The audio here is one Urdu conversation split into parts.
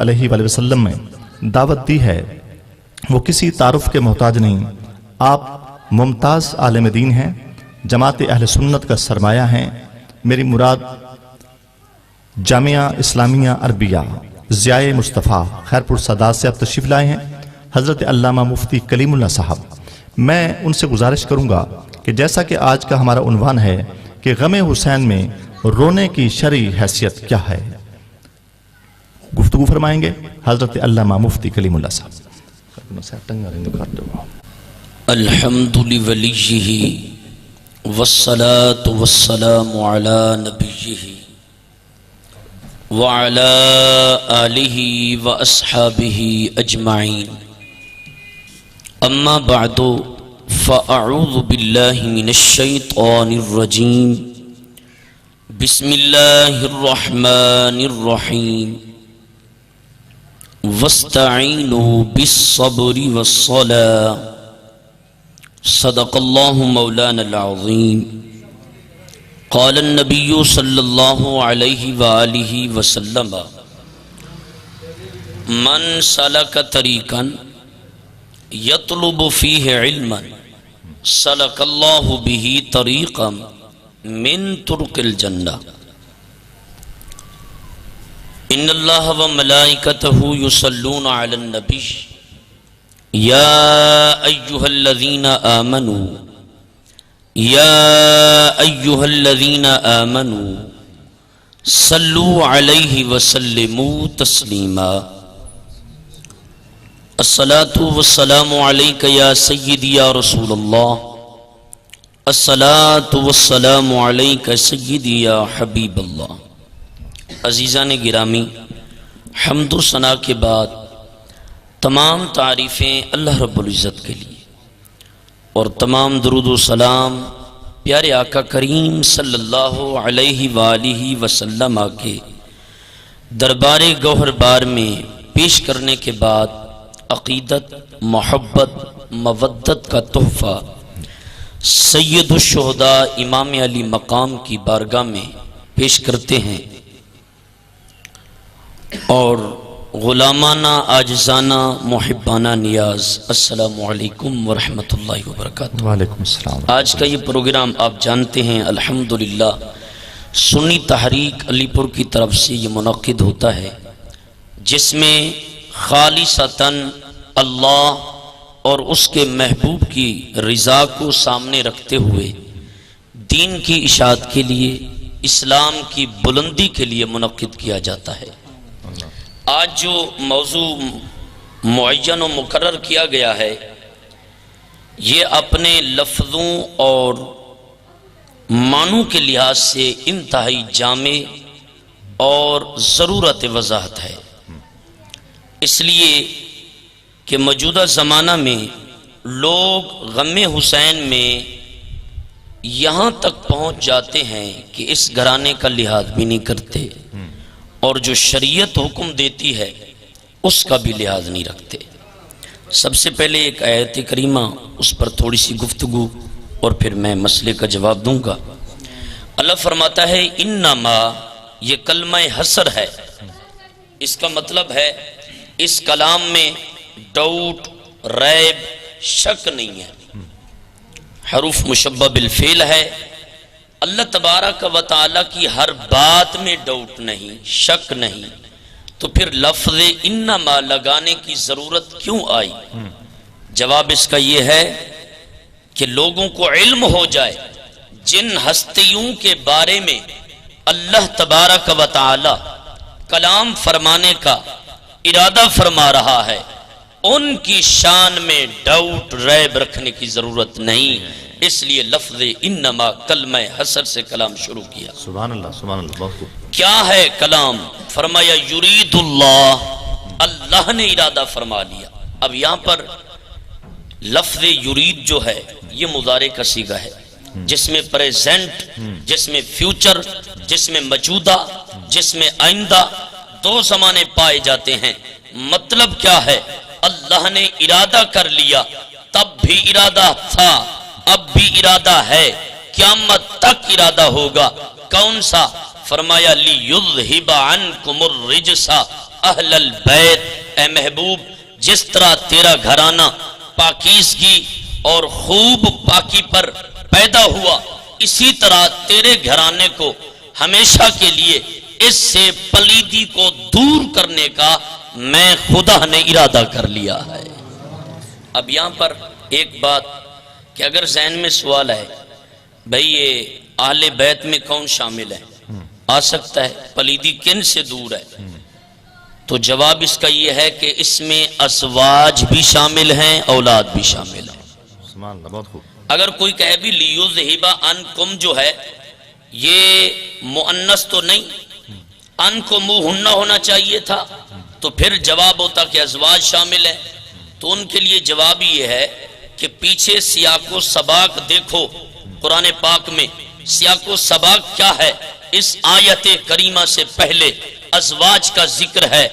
علیہ وآلہ وسلم میں دعوت دی ہے وہ کسی تعارف کے محتاج نہیں۔ آپ ممتاز عالم دین ہیں، جماعت اہل سنت کا سرمایہ ہیں۔ میری مراد جامعہ اسلامیہ عربیہ ضیاء مصطفیٰ خیرپور سادات سے آپ تشریف لائے ہیں، حضرت علامہ مفتی کلیم اللہ صاحب۔ میں ان سے گزارش کروں گا کہ جیسا کہ آج کا ہمارا عنوان ہے کہ غم حسین میں رونے کی شرعی حیثیت کیا ہے، گفتگو فرمائیں گے حضرت علامہ مفتی کلیم اللہ صاحب۔ الحمد لولیہ والصلاة والسلام علی نبیہ وعلی آلہ واصحابہ اجمعین، اما بعد فاعوذ باللہ من الشیطان الرجیم، بسم اللہ الرحمن الرحیم، واستعینوا بالصبر والصلاة، صدق اللہ مولانا العظیم۔ قال النبی صلی اللہ علیہ وآلہ وسلم، من سلک طریقا یطلب فیہ علما سلک اللہ بہ طریقا من طرق الجنہ، ان اللہ وملائکتہ یصلون علی النبی یا ایہا الذین آمنوا یا ایہا الذین آمنوا صلوا علیہ وسلموا تسلیما، الصلاة والسلام علیک یا سیدی یا رسول اللہ، الصلاة والسلام علیک سیدی یا حبیب اللہ۔ عزیزان گرامی، حمد و ثنا کے بعد تمام تعریفیں اللہ رب العزت کے لیے، اور تمام درود و سلام پیارے آقا کریم صلی اللہ علیہ وآلہ وسلم کے دربار گوہر بار میں پیش کرنے کے بعد عقیدت، محبت، مودت کا تحفہ سید الشہداء امام علی مقام کی بارگاہ میں پیش کرتے ہیں، اور غلامانہ عاجزانہ محبانہ نیاز، السلام علیکم ورحمۃ اللہ وبرکاتہ۔ وعلیکم السلام۔ آج کا یہ پروگرام آپ جانتے ہیں الحمدللہ سنی تحریک علی پور کی طرف سے یہ منعقد ہوتا ہے، جس میں خالصتاً اللہ اور اس کے محبوب کی رضا کو سامنے رکھتے ہوئے دین کی اشاعت کے لیے، اسلام کی بلندی کے لیے منعقد کیا جاتا ہے۔ آج جو موضوع معین و مقرر کیا گیا ہے، یہ اپنے لفظوں اور معنوں کے لحاظ سے انتہائی جامع اور ضرورت وضاحت ہے، اس لیے کہ موجودہ زمانہ میں لوگ غم حسین میں یہاں تک پہنچ جاتے ہیں کہ اس گھرانے کا لحاظ بھی نہیں کرتے، اور جو شریعت حکم دیتی ہے اس کا بھی لحاظ نہیں رکھتے۔ سب سے پہلے ایک آیت کریمہ، اس پر تھوڑی سی گفتگو اور پھر میں مسئلے کا جواب دوں گا۔ اللہ فرماتا ہے انما، یہ کلمہ حصر ہے، اس کا مطلب ہے اس کلام میں ڈاؤٹ، ریب، شک نہیں ہے، حروف مشبہ بالفعل ہے۔ اللہ تبارک و تعالی کی ہر بات میں ڈاؤٹ نہیں، شک نہیں، تو پھر لفظ انما لگانے کی ضرورت کیوں آئی؟ جواب اس کا یہ ہے کہ لوگوں کو علم ہو جائے جن ہستیوں کے بارے میں اللہ تبارک و تعالی کلام فرمانے کا ارادہ فرما رہا ہے، ان کی شان میں ڈاؤٹ، ریب رکھنے کی ضرورت نہیں، اس لیے لفظ انما کلمہ حصر سے کلام شروع کیا۔ سبحان اللہ، سبحان اللہ، بہت خوب۔ کیا ہے کلام؟ فرمایا یرید اللہ، اللہ نے ارادہ فرما لیا۔ اب یہاں پر لفظ یرید جو ہے یہ مضارع کا صیغہ ہے، جس میں پریزنٹ، جس میں فیوچر، جس میں موجودہ، جس میں آئندہ، دو زمانے پائے جاتے ہیں۔ مطلب کیا ہے؟ اللہ نے ارادہ کر لیا، تب بھی ارادہ تھا، اب بھی ارادہ ہے، قیامت تک ارادہ ہوگا۔ کون سا؟ فرمایا لیذھب عنکم الرجس اہل البیت، اے محبوب جس طرح تیرا گھرانہ پاکیزگی اور خوب پاکی پر پیدا ہوا، اسی طرح تیرے گھرانے کو ہمیشہ کے لیے اس سے پلیدی کو دور کرنے کا میں خدا نے ارادہ کر لیا ہے۔ اب یہاں پر ایک بات کہ اگر ذہن میں سوال ہے بھئی یہ اہل بیت میں کون شامل ہے، آ سکتا ہے پلیدی کن سے دور ہے، تو جواب اس کا یہ ہے کہ اس میں ازواج بھی شامل ہیں، اولاد بھی شامل ہیں۔ سبحان اللہ، بہت خوب۔ اگر کوئی کہے بھی لیوذہبا عنکم جو ہے یہ مؤنث تو نہیں، عنکموہن ہونا چاہیے تھا، تو پھر جواب ہوتا کہ ازواج شامل ہیں۔ تو ان کے لیے جواب یہ ہے کہ پیچھے سیاق و سباق دیکھو، قرآن پاک میں سیاق و سباق کیا ہے؟ اس آیت کریمہ سے پہلے ازواج کا ذکر ہے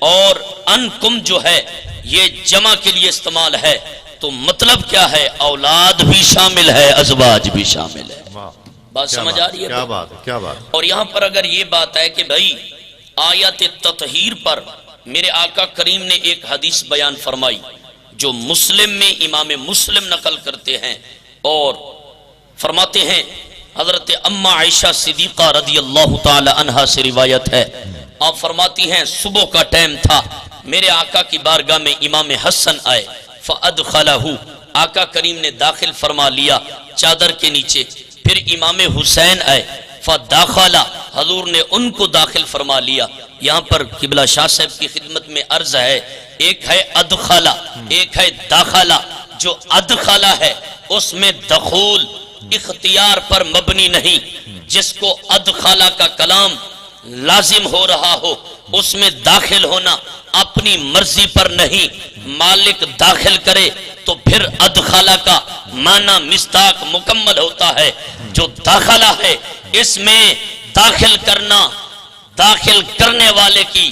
اور انکم جو ہے یہ جمع کے لیے استعمال ہے، تو مطلب کیا ہے؟ اولاد بھی شامل ہے، ازواج بھی شامل ہے۔ بات سمجھ آ رہی ہے؟ کیا بات ہے، کیا بات ہے۔ اور یہاں پر اگر یہ بات ہے کہ بھائی آیت تطہیر پر میرے آقا کریم نے ایک حدیث بیان فرمائی جو مسلم میں امام مسلم نقل کرتے ہیں اور فرماتے ہیں، حضرت اما عائشہ صدیقہ رضی اللہ تعالی عنہا سے روایت ہے، آپ فرماتی ہیں صبح کا ٹائم تھا، میرے آقا کی بارگاہ میں امام حسن آئے، فَأَدْخَلَهُ، آقا کریم نے داخل فرما لیا چادر کے نیچے، پھر امام حسین آئے، فَدَاخَلَ، حضور نے ان کو داخل فرما لیا۔ یہاں پر قبلہ شاہ صاحب کی خدمت میں عرض ہے، ایک ہے ادخلہ، ایک ہے داخلہ۔ جو ادخلہ ہے اس میں دخول اختیار پر مبنی نہیں، جس کو ادخلہ کا کلام لازم ہو رہا ہو اس میں داخل ہونا اپنی مرضی پر نہیں، مالک داخل کرے تو پھر ادخلہ کا معنی مصداق مکمل ہوتا ہے۔ جو داخلہ ہے اس میں داخل کرنا داخل کرنے والے کی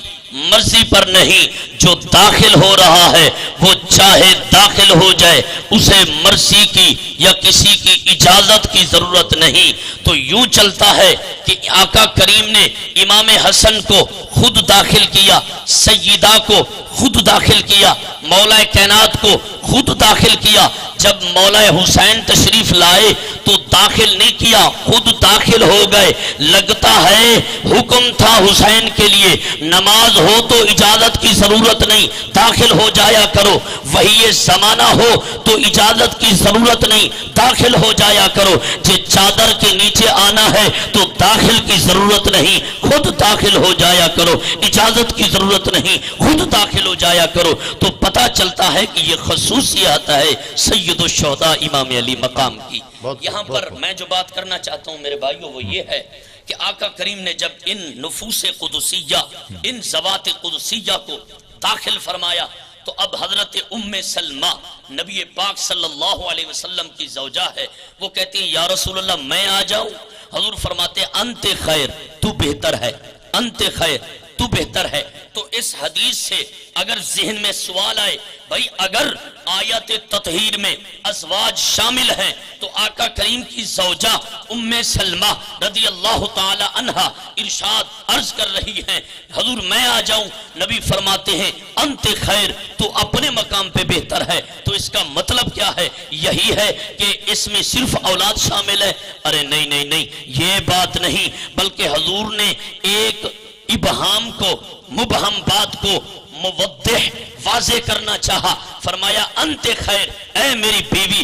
مرضی پر نہیں، جو داخل ہو رہا ہے وہ چاہے داخل ہو جائے، اسے مرضی کی یا کسی کی اجازت کی ضرورت نہیں۔ تو یوں چلتا ہے کہ آقا کریم نے امام حسن کو خود داخل کیا، سیدہ کو خود داخل کیا، مولا کائنات کو خود داخل کیا۔ جب مولا حسین تشریف لائے تو داخل نہیں کیا، خود داخل ہو گئے۔ لگتا ہے حکم تھا حسین کے لیے نماز ہو تو اجازت کی ضرورت نہیں، داخل ہو جایا کرو، وہی زمانہ ہو تو اجازت کی ضرورت نہیں، داخل ہو جایا کرو۔ جے چادر کے نیچے آنا ہے تو داخل کی ضرورت نہیں، خود داخل ہو جایا کرو، اجازت کی ضرورت نہیں، خود داخل ہو جایا کرو۔ تو پتہ چلتا ہے کہ یہ خصوصیت ہے سید الشہداء امام علی مقام کی۔ یہاں پر میں جو بات کرنا چاہتا ہوں میرے بھائیوں وہ یہ ہے کہ آقا کریم نے جب ان نفوس قدسیہ، ان ذوات قدسیہ کو داخل فرمایا تو اب حضرت ام سلمہ نبی پاک صلی اللہ علیہ وسلم کی زوجہ ہے، وہ کہتی ہیں یا رسول اللہ میں آ جاؤں؟ حضور فرماتے ہیں انت خیر، تو بہتر ہے، انت خیر، تو بہتر ہے۔ تو اس حدیث سے اگر ذہن میں سوال آئے بھائی اگر آیت تطہیر میں ازواج شامل ہیں تو آقا کریم کی زوجہ ام سلمہ رضی اللہ تعالی عنہا ارشاد عرض کر رہی ہیں حضور میں آ جاؤں؟ نبی فرماتے ہیں انت خیر، تو اپنے مقام پہ بہتر ہے۔ تو اس کا مطلب کیا ہے؟ یہی ہے کہ اس میں صرف اولاد شامل ہے؟ ارے نہیں نہیں نہیں، یہ بات نہیں، بلکہ حضور نے ایک ابہام کو، مبہم بات کو موضح واضح کرنا چاہا، فرمایا انت خیر، اے میری بیوی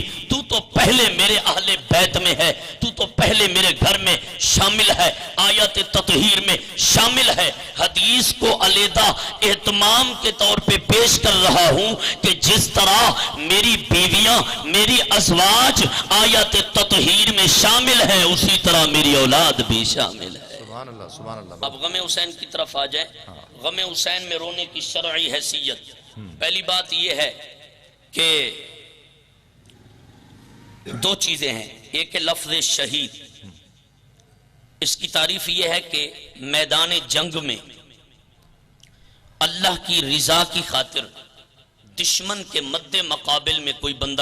تو پہلے میرے اہل بیت میں ہے، تو پہلے میرے گھر میں شامل ہے، آیت تطہیر میں شامل ہے۔ حدیث کو علیحدہ اہتمام کے طور پہ پیش کر رہا ہوں کہ جس طرح میری بیویاں، میری ازواج آیت تطہیر میں شامل ہیں، اسی طرح میری اولاد بھی شامل ہے۔ سبحان اللہ، سبحان اللہ۔ اب غم حسین کی طرف آ جائیں۔ غم حسین میں رونے کی شرعی حیثیت، پہلی بات یہ ہے کہ دو چیزیں ہیں، ایک ہے لفظ شہید، اس کی تعریف یہ ہے کہ میدان جنگ میں اللہ کی رضا کی خاطر دشمن کے مد مقابل میں کوئی بندہ